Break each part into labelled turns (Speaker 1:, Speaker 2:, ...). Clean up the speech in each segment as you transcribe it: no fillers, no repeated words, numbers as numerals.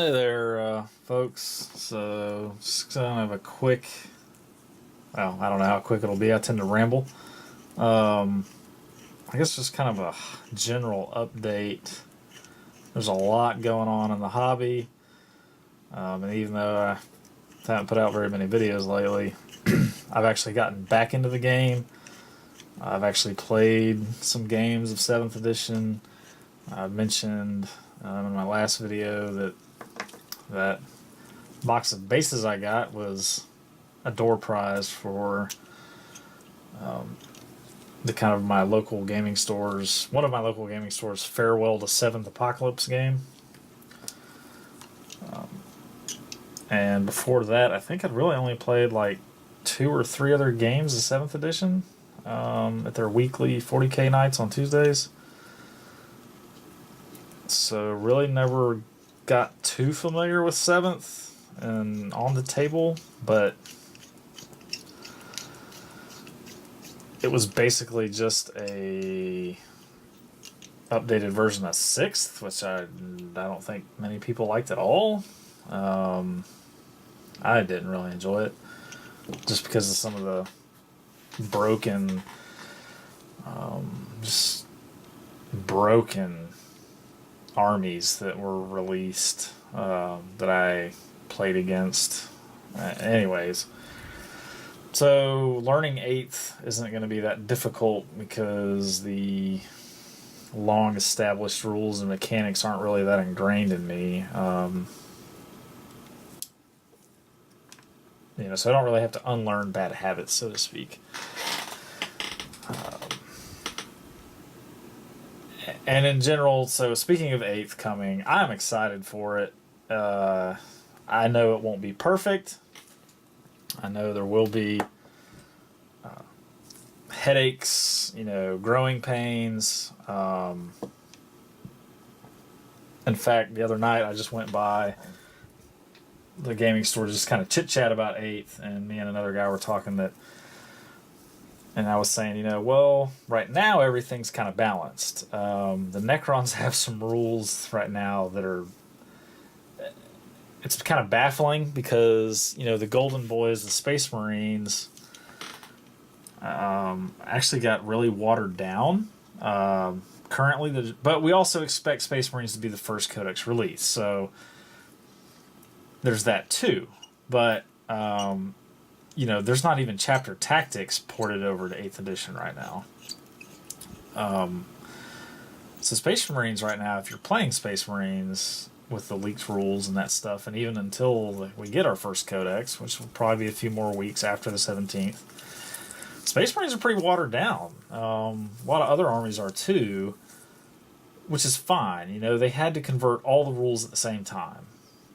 Speaker 1: Hey there, folks. So, just gonna have a quick. Well, I don't know how quick it'll be. I tend to ramble. Um, I guess just kind of a general update. There's a lot going on in the hobby, and even though I haven't put out very many videos lately, I've actually gotten back into the game. I've actually played some games of 7th edition. I mentioned in my last video that box of bases I got was a door prize for the kind of my local gaming stores, one of my local gaming stores' farewell to 7th Apocalypse game. And before that, I think I'd really only played like 2 or 3 other games of 7th edition at their weekly 40K nights on Tuesdays. So really never got too familiar with 7th and on the table, but it was basically just a updated version of 6th, which I don't think many people liked at all. I didn't really enjoy it just because of some of the broken armies that were released that I played against. Anyways, so learning 8th isn't going to be that difficult because the long established rules and mechanics aren't really that ingrained in me. So I don't really have to unlearn bad habits, so to speak. And in general, so speaking of 8th coming, I'm excited for it. I know it won't be perfect. I know there will be headaches, growing pains. In fact, the other night I just went by the gaming store just kind of chit-chat about 8th, and me and another guy were talking and I was saying, well, right now everything's kind of balanced. The Necrons have some rules right now that are... It's kind of baffling because, the Golden Boys, the Space Marines, actually got really watered down. Currently, but we also expect Space Marines to be the first Codex release, so there's that too. But... there's not even chapter tactics ported over to 8th edition right now. So Space Marines right now, if you're playing Space Marines with the leaked rules and that stuff, and even until we get our first Codex, which will probably be a few more weeks after the 17th, Space Marines are pretty watered down. A lot of other armies are too, which is fine. They had to convert all the rules at the same time.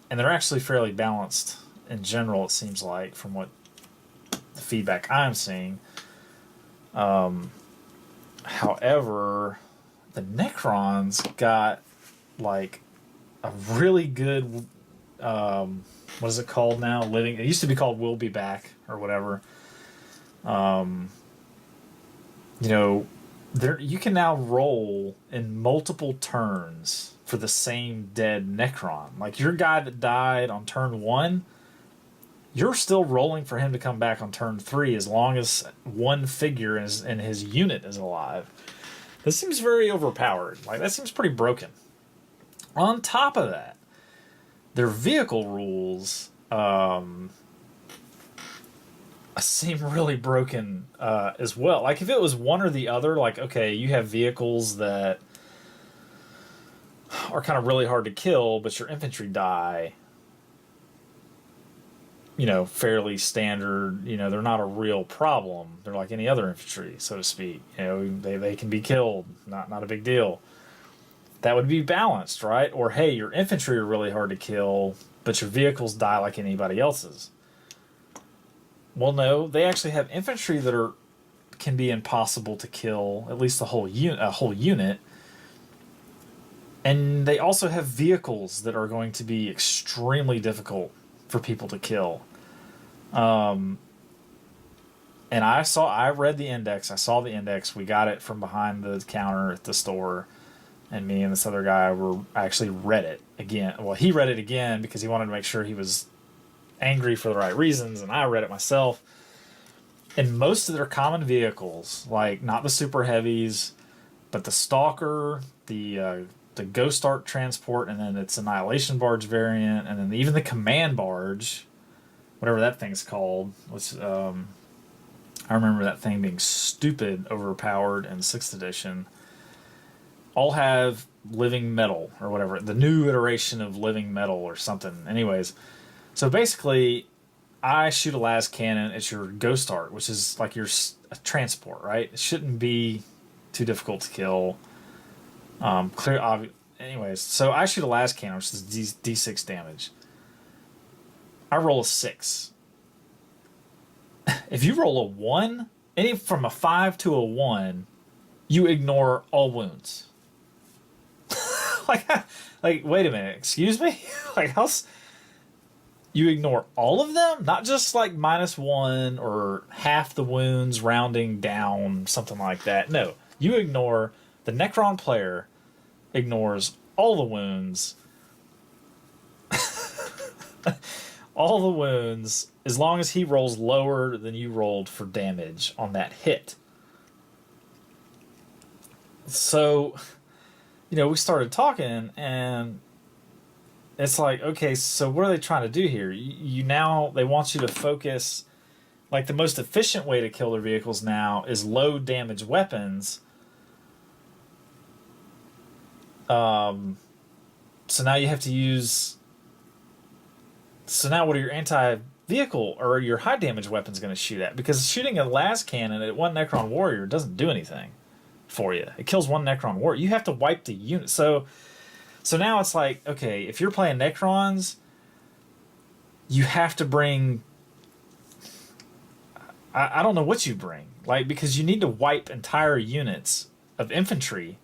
Speaker 1: And they're actually fairly balanced in general, it seems like, from what the feedback I'm seeing. However, the Necrons got like a really good what is it called now? It used to be called Will Be Back or whatever. You can now roll in multiple turns for the same dead Necron. Like your guy that died on turn 1, you're still rolling for him to come back on turn 3 as long as one figure in his unit is alive. This seems very overpowered. Like, that seems pretty broken. On top of that, their vehicle rules seem really broken as well. Like, if it was one or the other, like, okay, you have vehicles that are kind of really hard to kill, but your infantry die... fairly standard, they're not a real problem. They're like any other infantry, so to speak. They can be killed, not a big deal. That would be balanced, right? Or, hey, your infantry are really hard to kill, but your vehicles die like anybody else's. Well, no, they actually have infantry that can be impossible to kill, at least a whole unit. And they also have vehicles that are going to be extremely difficult for people to kill. And I read the index. I saw the index. We got it from behind the counter at the store. and me and this other guy were actually read it again. Well, he read it again because he wanted to make sure he was angry for the right reasons, and I read it myself. And most of their common vehicles, like not the super heavies, but the Stalker, the Ghost Ark transport, and then its Annihilation Barge variant, and then even the Command Barge, whatever that thing's called, which I remember that thing being stupid overpowered in 6th edition, all have living metal or whatever, the new iteration of living metal or something. Anyways, so basically, I shoot a las cannon. It's your Ghost Ark, which is like your transport, right? It shouldn't be too difficult to kill. Anyways, so I shoot a las cannon, which is D6 damage. I roll a 6. If you roll a 1, any from a 5 to a 1, you ignore all wounds. like, wait a minute, excuse me? Like, you ignore all of them? Not just like -1 or half the wounds rounding down, something like that. No, you ignore, the Necron player ignores all the wounds. All the wounds, as long as he rolls lower than you rolled for damage on that hit. So, we started talking, and it's like, okay, so what are they trying to do here? They want you to focus, like the most efficient way to kill their vehicles now is low damage weapons. So now you have to use. So now what are your anti-vehicle or your high damage weapons going to shoot at? Because shooting a las cannon at one Necron warrior doesn't do anything for you. It kills one Necron warrior. You have to wipe the unit. So now it's like, okay, if you're playing Necrons, you have to bring. I don't know what you bring, like, because you need to wipe entire units of infantry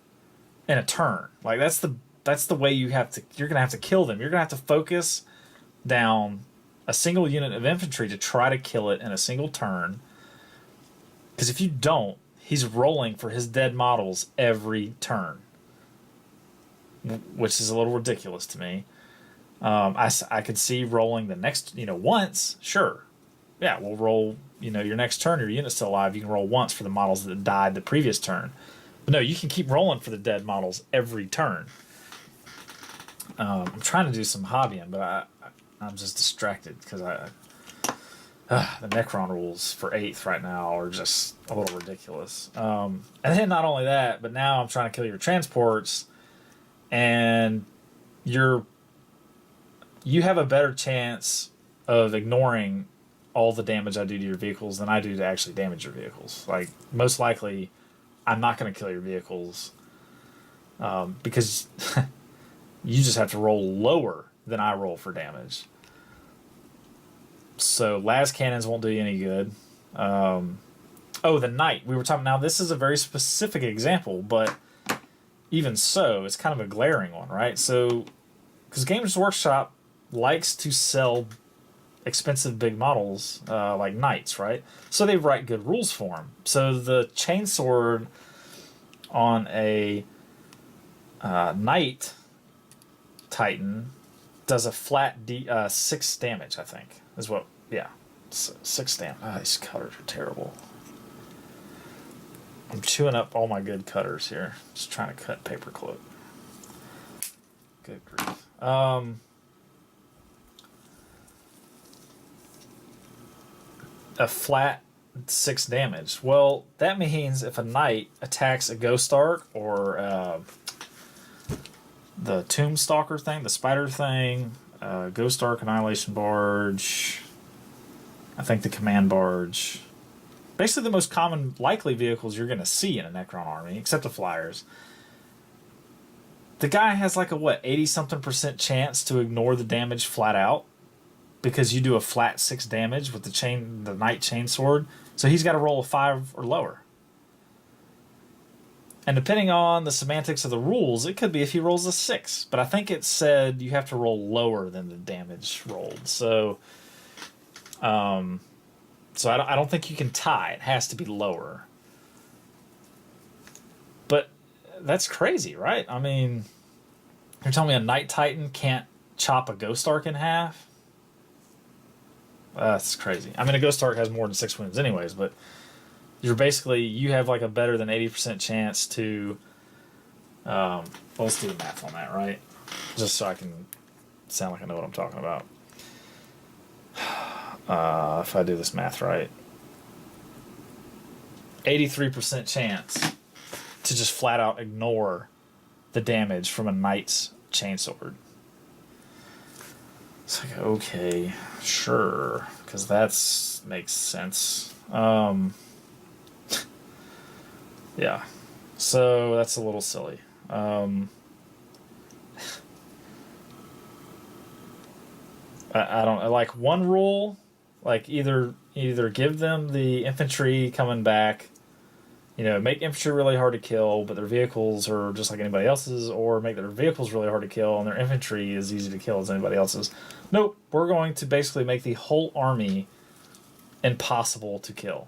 Speaker 1: in a turn. Like that's the way you're gonna have to kill them. You're gonna have to focus down a single unit of infantry to try to kill it in a single turn. Because if you don't, he's rolling for his dead models every turn, which is a little ridiculous to me. I could see rolling the next, once, sure. Yeah, we'll roll, your next turn, your unit's still alive. You can roll once for the models that died the previous turn. But no, you can keep rolling for the dead models every turn. I'm trying to do some hobbying, but I'm just distracted because the Necron rules for 8th right now are just a little ridiculous. And then not only that, but now I'm trying to kill your transports, and you have a better chance of ignoring all the damage I do to your vehicles than I do to actually damage your vehicles. Like, most likely, I'm not going to kill your vehicles because you just have to roll lower than I roll for damage. So las cannons won't do you any good. The knight. We were talking. Now this is a very specific example, but even so, it's kind of a glaring one, right? So, because Games Workshop likes to sell expensive big models like knights, right? So they write good rules for them. So the chainsword on a knight titan does a flat 6 damage, I think. Is what, yeah. 6 damage. These cutters are terrible. I'm chewing up all my good cutters here. Just trying to cut paperclip. Good grief. A flat 6 damage. Well, that means if a knight attacks a Ghost Ark or the Tomb Stalker thing, the spider thing, Ghost Ark, Annihilation Barge, I think the Command Barge, basically the most common likely vehicles you're going to see in a Necron army, except the flyers. The guy has like a 80-something% chance to ignore the damage flat out because you do a flat 6 damage with the Knight Chainsword. So he's got to roll a 5 or lower. And depending on the semantics of the rules, it could be if he rolls a 6. But I think it said you have to roll lower than the damage rolled. So I don't think you can tie. It has to be lower. But That's crazy, right? I mean, you're telling me a Night Titan can't chop a Ghost Ark in half? That's crazy. I mean, a Ghost Ark has more than 6 wounds anyways, but you have like a better than 80% chance to, well, let's do the math on that, right? Just so I can sound like I know what I'm talking about. If I do this math right, 83% chance to just flat out ignore the damage from a knight's chainsword. It's like, okay, sure, because that makes sense. Yeah, so that's a little silly. I don't like one rule, like either give them the infantry coming back, make infantry really hard to kill, but their vehicles are just like anybody else's, or make their vehicles really hard to kill and their infantry is easy to kill as anybody else's. Nope, we're going to basically make the whole army impossible to kill.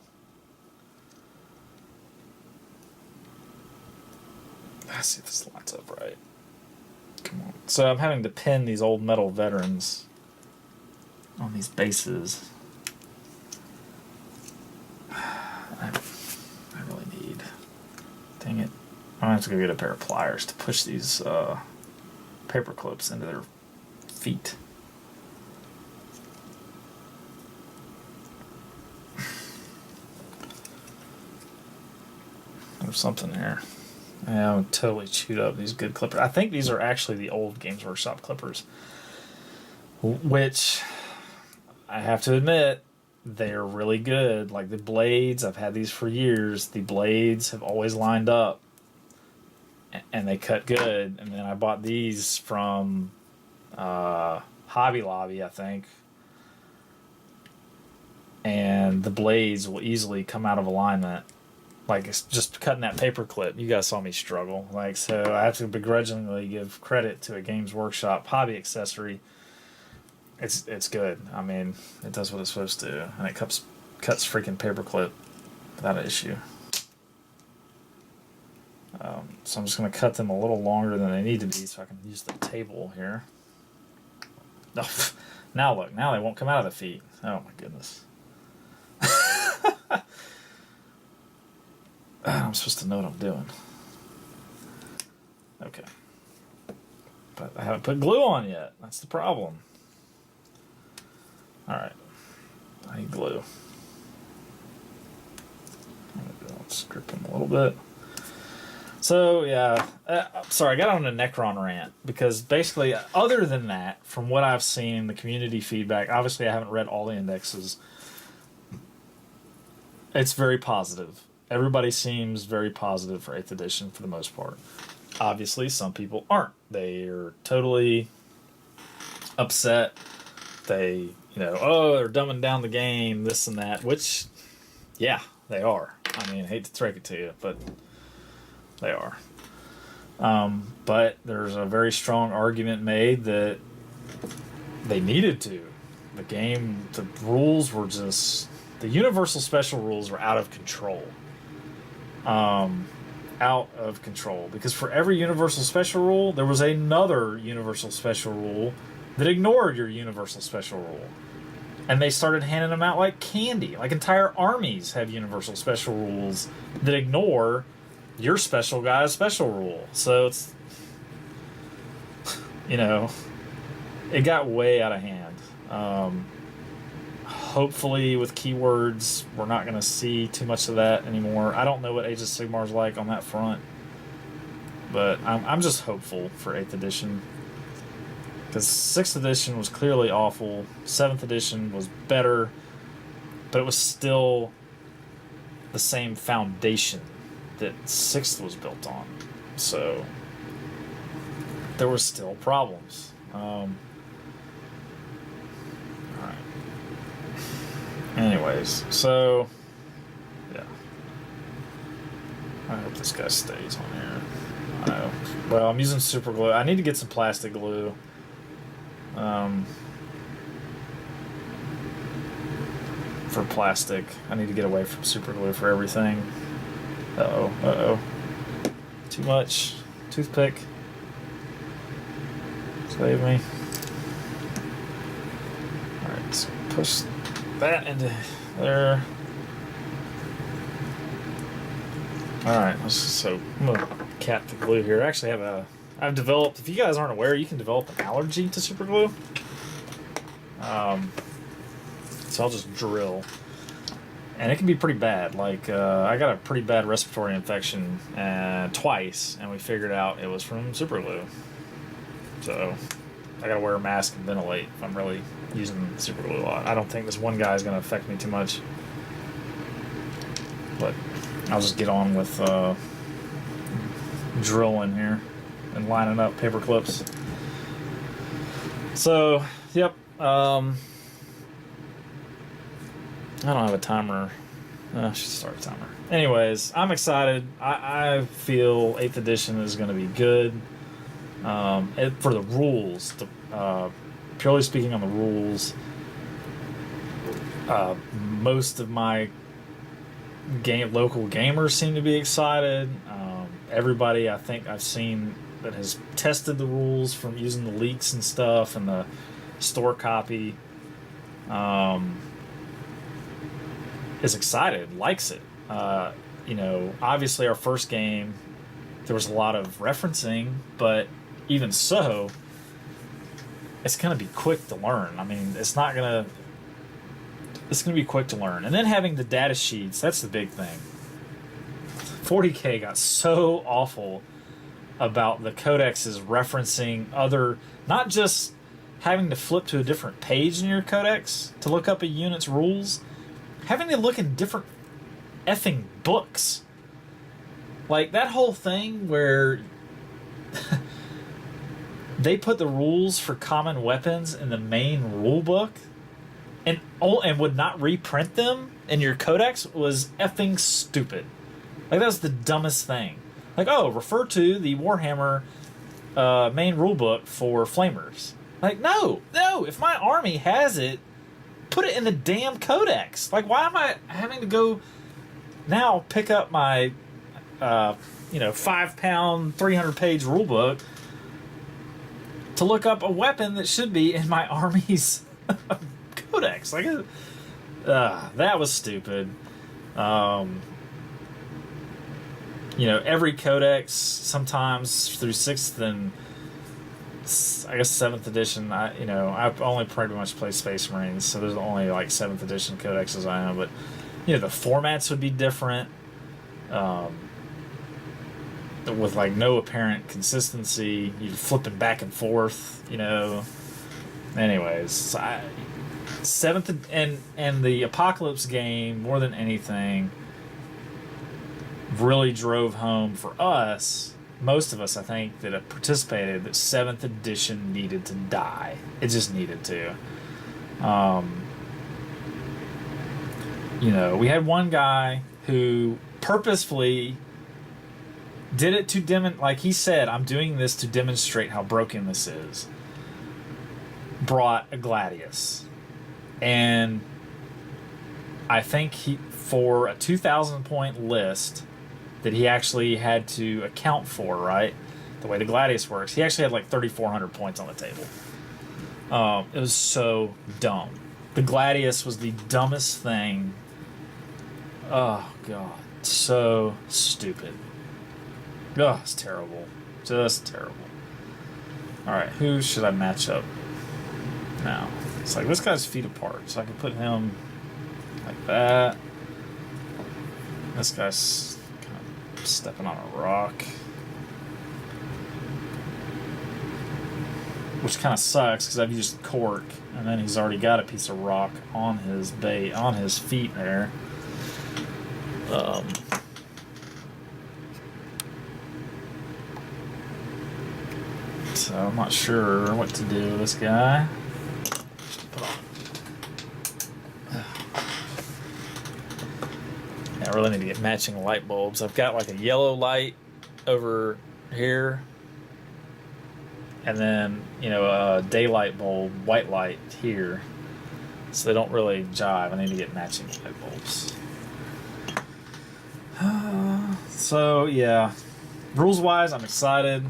Speaker 1: Let's see if this lines up right. Come on. So I'm having to pin these old metal veterans on these bases. I really need... Dang it. I'm going to have to go get a pair of pliers to push these paper clips into their feet. There's something there. Yeah, I'm totally chewed up these good clippers. I think these are actually the old Games Workshop clippers, which I have to admit, they're really good. Like the blades, I've had these for years. The blades have always lined up and they cut good. And then I bought these from Hobby Lobby, I think. And the blades will easily come out of alignment. Like, it's just cutting that paper clip. You guys saw me struggle. Like, so I have to begrudgingly give credit to a Games Workshop hobby accessory. It's good. I mean, it does what it's supposed to, and it cuts freaking paper clip without an issue. So I'm just going to cut them a little longer than they need to be so I can use the table here. Oh, now look. Now they won't come out of the feet. Oh, my goodness. I'm supposed to know what I'm doing. Okay. But I haven't put glue on yet. That's the problem. Alright. I need glue. Let's grip him a little bit. So, yeah. Sorry, I got on a Necron rant. Because basically, other than that, from what I've seen, the community feedback, obviously I haven't read all the indexes. It's very positive. Everybody seems very positive for 8th edition for the most part. Obviously, some people aren't. They are totally upset. They, they're dumbing down the game, this and that, which, yeah, they are. I mean, I hate to break it to you, but they are. But there's a very strong argument made that they needed to. The rules were just... The universal special rules were out of control. Because for every universal special rule there was another universal special rule that ignored your universal special rule, and they started handing them out like candy. Like entire armies have universal special rules that ignore your special guy's special rule. So it's it got way out of hand. Hopefully, with keywords, we're not going to see too much of that anymore. I don't know what Age of Sigmar's like on that front, but I'm just hopeful for 8th edition. Because 6th edition was clearly awful. 7th edition was better, but it was still the same foundation that 6th was built on. So, there were still problems. Anyways, so, yeah. I hope this guy stays on here. I know. Well, I'm using super glue. I need to get some plastic glue. For plastic. I need to get away from super glue for everything. Uh-oh. Too much. Toothpick. Save me. Alright, let's push that into there. Alright, so I'm gonna cap the glue here. I actually I've developed, if you guys aren't aware, you can develop an allergy to super glue. So I'll just drill. And it can be pretty bad. Like, I got a pretty bad respiratory infection twice, and we figured out it was from super glue. So I gotta wear a mask and ventilate if I'm really using super glue a lot. I don't think this one guy is gonna affect me too much. But I'll just get on with drilling here and lining up paper clips. So, yep. I don't have a timer. I should start a timer. Anyways, I'm excited. I feel 8th edition is going to be good. For the rules, purely speaking on the rules, most of my local gamers seem to be excited. Everybody I think I've seen that has tested the rules from using the leaks and stuff and the store copy is excited, likes it. Obviously our first game, there was a lot of referencing, but even so, it's going to be quick to learn. I mean, it's going to be quick to learn. And then having the data sheets, that's the big thing. 40K got so awful about the codexes referencing other, not just having to flip to a different page in your codex to look up a unit's rules, having to look in different effing books. Like that whole thing where they put the rules for common weapons in the main rule book and would not reprint them in your codex was effing stupid. Like that was the dumbest thing. Like, oh, refer to the Warhammer main rule book for flamers. Like, no, if my army has it, put it in the damn codex. Like, why am I having to go now pick up my 5-pound 300-page rule book to look up a weapon that should be in my army's codex? Like, that was stupid. Every codex, sometimes through 6th and I guess 7th edition, I've only pretty much played Space Marines, so there's only like 7th edition codexes I know, but the formats would be different, with like no apparent consistency. You're flipping back and forth, Anyways, so 7th and the Apocalypse game, more than anything, really drove home for us, most of us I think that have participated, that 7th edition needed to die. It just needed to. We had one guy who purposefully did it to like he said, I'm doing this to demonstrate how broken this is. Brought a Gladius. And I think for a 2,000 point list that he actually had to account for, right? The way the Gladius works, he actually had like 3,400 points on the table. It was so dumb. The Gladius was the dumbest thing. Oh, God. So stupid. Oh, it's terrible. Just terrible. Alright, who should I match up now? It's like, this guy's feet apart, so I can put him like that. This guy's kind of stepping on a rock, which kind of sucks because I've used cork, and then he's already got a piece of rock on his on his feet there. So I'm not sure what to do with this guy. Put on. I really need to get matching light bulbs. I've got like a yellow light over here, and then a daylight bulb, white light here. So they don't really jive. I need to get matching light bulbs. So yeah, rules wise, I'm excited.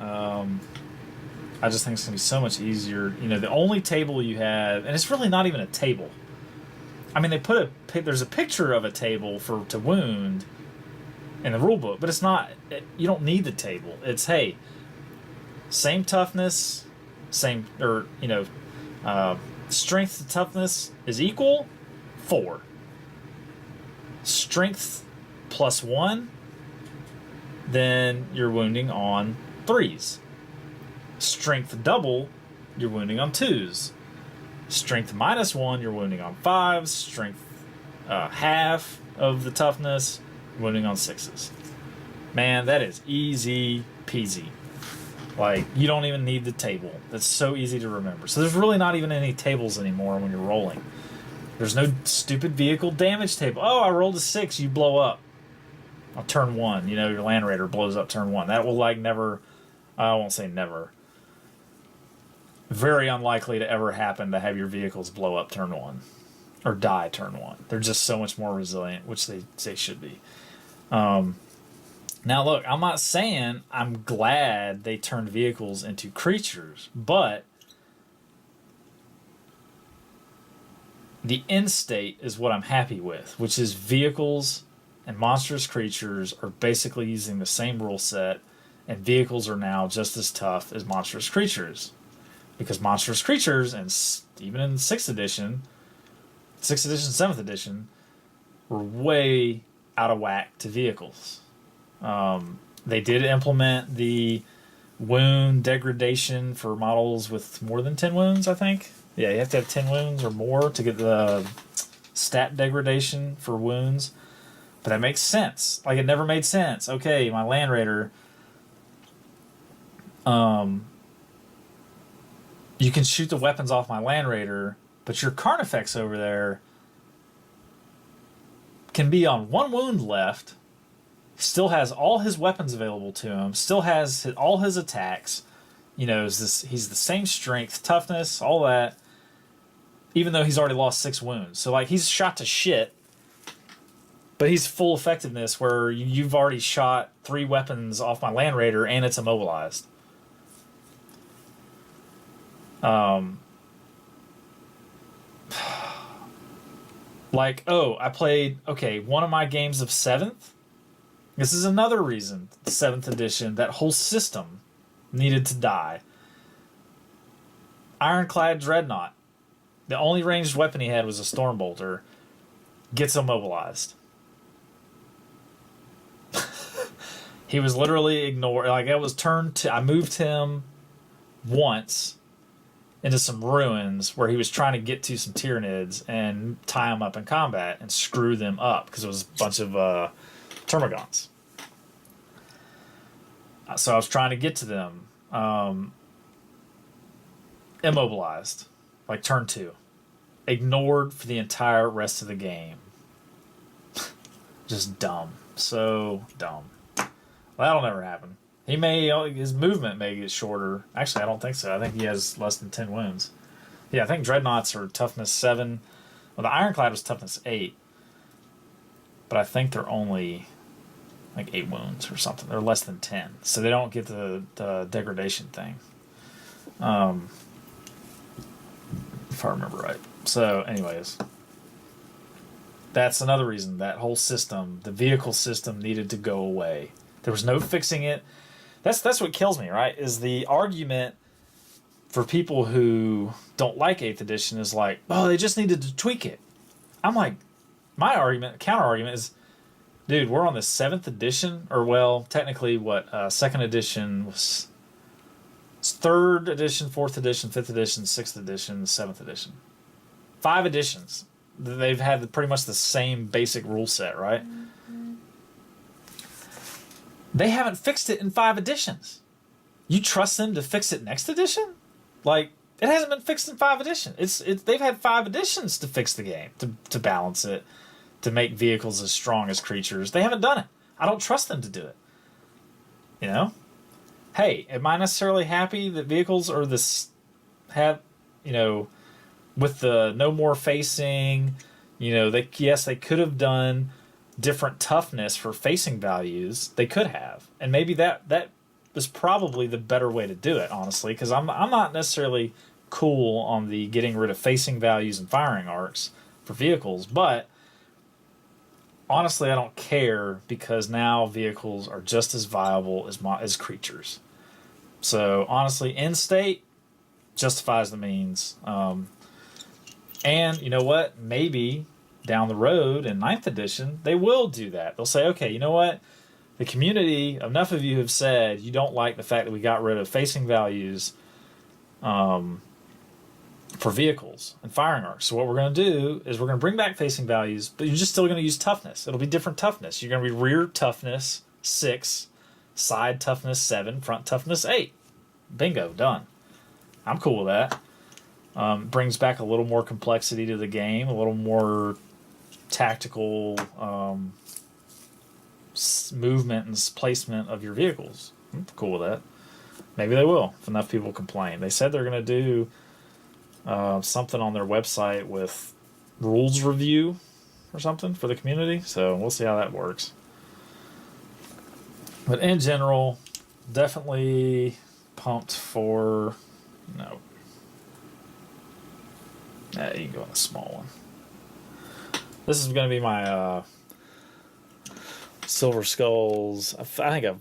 Speaker 1: I just think it's gonna be so much easier. You know, the only table you have, and it's really not even a table. I mean, they put there's a picture of a table to wound in the rule book, but it's not. You don't need the table. It's, hey, same toughness, same, or strength to toughness is equal, 4. Strength +1, then you're wounding on 3s. Strength double, you're wounding on 2s. Strength -1, you're wounding on 5s. Strength half of the toughness, wounding on 6s. Man, that is easy peasy. Like, you don't even need the table. That's so easy to remember. So there's really not even any tables anymore when you're rolling. There's no stupid vehicle damage table. Oh, I rolled a 6, you blow up on turn 1. You know, your Land Raider blows up turn 1. That will, like, never... I won't say never. Very unlikely to ever happen to have your vehicles blow up turn 1. Or die turn 1. They're just so much more resilient, which they should be. Now, look, I'm not saying I'm glad they turned vehicles into creatures, but the end state is what I'm happy with, which is vehicles and monstrous creatures are basically using the same rule set, and vehicles are now just as tough as monstrous creatures. Because monstrous creatures, and even in 6th edition, 7th edition, were way out of whack to vehicles. They did implement the wound degradation for models with more than 10 wounds, I think. Yeah, you have to have 10 wounds or more to get the stat degradation for wounds. But that makes sense. Like, it never made sense. Okay, my Land Raider... you can shoot the weapons off my Land Raider, but your Carnifex over there can be on 1 wound left, still has all his weapons available to him, still has all his attacks, you know, he's the same strength, toughness, all that, even though he's already lost 6 wounds. So, like, he's shot to shit, but he's full effectiveness where you've already shot 3 weapons off my Land Raider and it's immobilized. Like, oh, I played, okay, one of my games of 7th. This is another reason, 7th edition, that whole system needed to die. Ironclad Dreadnought. The only ranged weapon he had was a Stormbolter. Gets immobilized. He was literally ignored. Like, it was turned to... I moved him once into some ruins where he was trying to get to some Tyranids and tie them up in combat and screw them up because it was a bunch of Termagants. So I was trying to get to them. Immobilized. Like turn 2. Ignored for the entire rest of the game. Just dumb. So dumb. Well, that'll never happen. His movement may get shorter. Actually, I don't think so. I think he has less than 10 wounds. Yeah, I think Dreadnoughts are toughness 7. Well, the Ironclad was toughness 8. But I think they're only like 8 wounds or something. They're less than 10. So they don't get the degradation thing. If I remember right. So, anyways. That's another reason that whole system, the vehicle system, needed to go away. There was no fixing it. That's what kills me, right? Is the argument for people who don't like 8th edition is like, oh, they just needed to tweak it. I'm like, my counter argument is, dude, we're on the 7th edition, or well, technically what, 2nd edition was 3rd edition, 4th edition, 5th edition, 6th edition, 7th edition. 5 editions. They've had pretty much the same basic rule set, right? They haven't fixed it in 5 editions. You trust them to fix it next edition? Like, it hasn't been fixed in 5 editions. They've had 5 editions to fix the game, to balance it, to make vehicles as strong as creatures. They haven't done it. I don't trust them to do it. You know? Hey, am I necessarily happy that vehicles are have, you know, with the no more facing, you know, they could have done different toughness for facing values, they could have. And maybe that was probably the better way to do it, honestly, because I'm not necessarily cool on the getting rid of facing values and firing arcs for vehicles, but honestly, I don't care because now vehicles are just as viable as creatures. So honestly, in state justifies the means. And you know what? Maybe down the road in 9th edition, they will do that. They'll say, okay, you know what? The community, enough of you have said you don't like the fact that we got rid of facing values for vehicles and firing arcs. So what we're going to do is we're going to bring back facing values, but you're just still going to use toughness. It'll be different toughness. You're going to be rear toughness 6, side toughness 7, front toughness 8. Bingo, done. I'm cool with that. Brings back a little more complexity to the game, a little more tactical movement and placement of your vehicles. I'm cool with that. Maybe they will if enough people complain. They said they're going to do something on their website with rules review or something for the community, so we'll see how that works. But in general, definitely pumped for... No. Yeah, you can go on the small one. This is going to be my Silver Skulls. I think I've...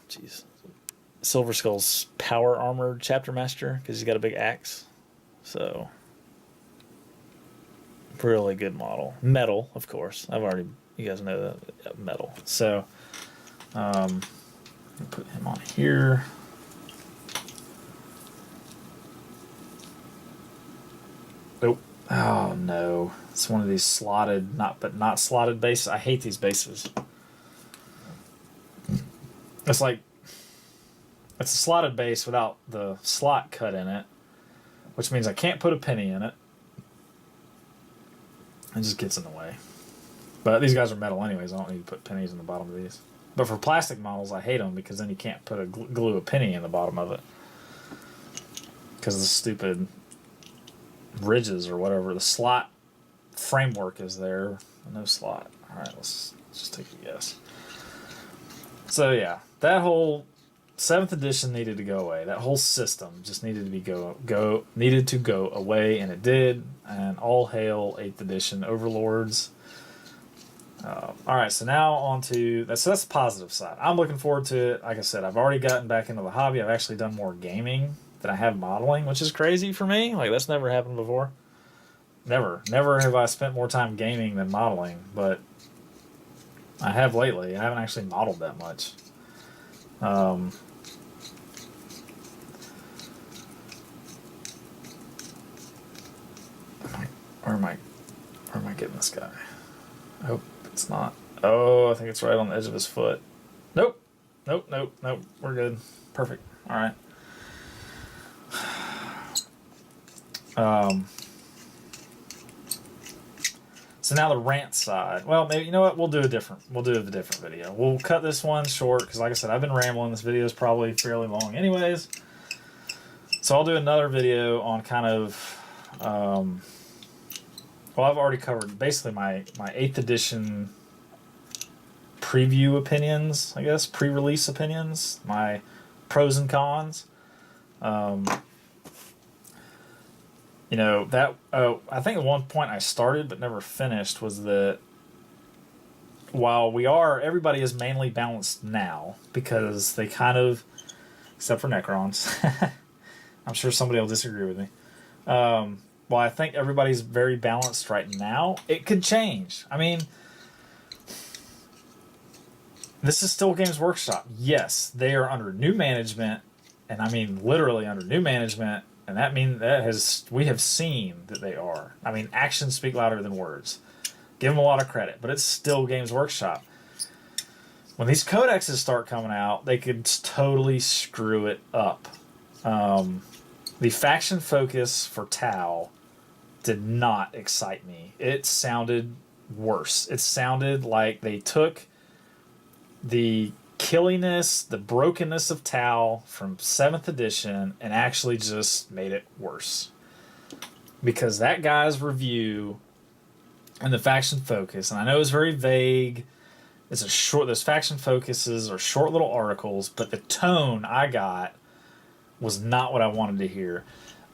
Speaker 1: Jeez. Silver Skull's Power Armored Chapter Master, because he's got a big axe. So, really good model. Metal, of course. You guys know that. Metal. So, put him on here. Nope. Oh no. It's one of these slotted, not slotted bases. I hate these bases. It's like, it's a slotted base without the slot cut in it, which means I can't put a penny in it. It just gets in the way. But these guys are metal anyways. I don't need to put pennies in the bottom of these. But for plastic models, I hate them because then you can't put glue a penny in the bottom of it. Because of the stupid ridges or whatever. The slot framework is there. No slot. Alright, let's just take a guess. So yeah, that whole 7th edition needed to go away. That whole system just needed to go away, and it did. And all hail 8th edition overlords. Alright, so now on to... that's the positive side. I'm looking forward to it. Like I said, I've already gotten back into the hobby. I've actually done more gaming than I have modeling, which is crazy for me. Like, that's never happened before. Never have I spent more time gaming than modeling, but I have lately. I haven't actually modeled that much. Where am I getting this guy? I hope it's not. Oh, I think it's right on the edge of his foot. Nope. We're good. Perfect. All right. So now the rant side. Well, maybe, you know what? We'll do a different video. We'll cut this one short because, like I said, I've been rambling. This video is probably fairly long anyways. So I'll do another video on kind of... well, I've already covered basically my 8th edition preview opinions, I guess, pre-release opinions, my pros and cons. You know, that I think at one point I started but never finished was that while everybody is mainly balanced now because they kind of, except for Necrons, I'm sure somebody will disagree with me. Well, I think everybody's very balanced right now. It could change. I mean, this is still Games Workshop. Yes, they are under new management, and I mean literally under new management, and we have seen that they are. I mean, actions speak louder than words. Give them a lot of credit, but it's still Games Workshop. When these codexes start coming out, they could totally screw it up. The faction focus for Tau did not excite me. It sounded worse. It sounded like they took the killiness, the brokenness of Tau from 7th edition and actually just made it worse. Because that guy's review and the faction focus, and I know it's very vague. It's a short. Those faction focuses are short little articles, but the tone I got was not what I wanted to hear.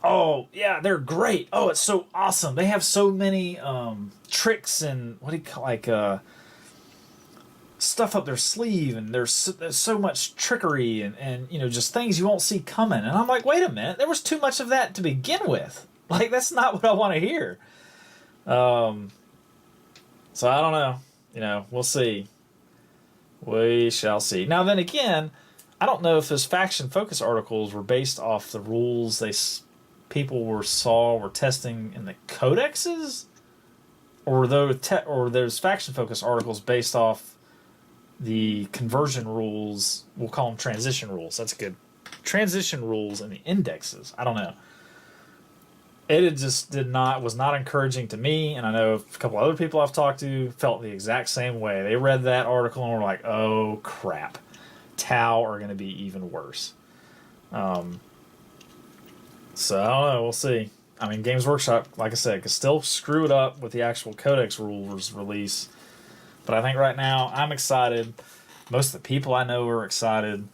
Speaker 1: Oh yeah, they're great. Oh, it's so awesome. They have so many tricks and what do you call stuff up their sleeve, and there's so much trickery and you know, just things you won't see coming. And I'm like, wait a minute, there was too much of that to begin with. Like, that's not what I want to hear. So I don't know. You know, we'll see. We shall see. Now then again, I don't know if those faction focus articles were based off the rules people were testing in the codexes, or those faction focus articles based off the conversion rules. We'll call them transition rules. That's good. Transition rules in the indexes. I don't know. It just was not encouraging to me, and I know a couple other people I've talked to felt the exact same way. They read that article and were like, oh crap, Tau are going to be even worse. So I don't know, we'll see. I mean, Games Workshop, like I said, could still screw it up with the actual codex rules release, but I think right now I'm excited. Most of the people I know are excited.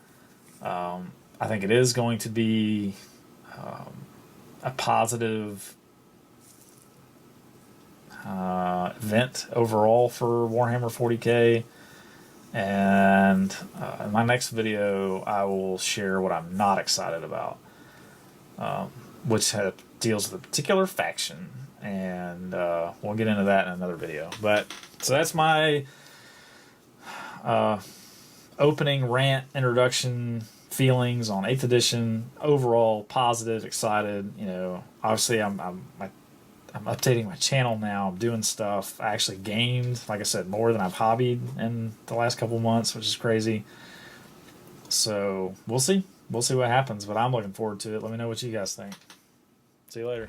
Speaker 1: I think it is going to be a positive event overall for Warhammer 40k. And in my next video, I will share what I'm not excited about, which deals with a particular faction. And we'll get into that in another video. But so that's my opening rant introduction feelings on 8th edition. Overall positive, excited. You know, obviously I'm updating my channel now. I'm doing stuff. I actually gamed, like I said, more than I've hobbied in the last couple months, which is crazy. So we'll see what happens, but I'm looking forward to it. Let me know what you guys think. See you later.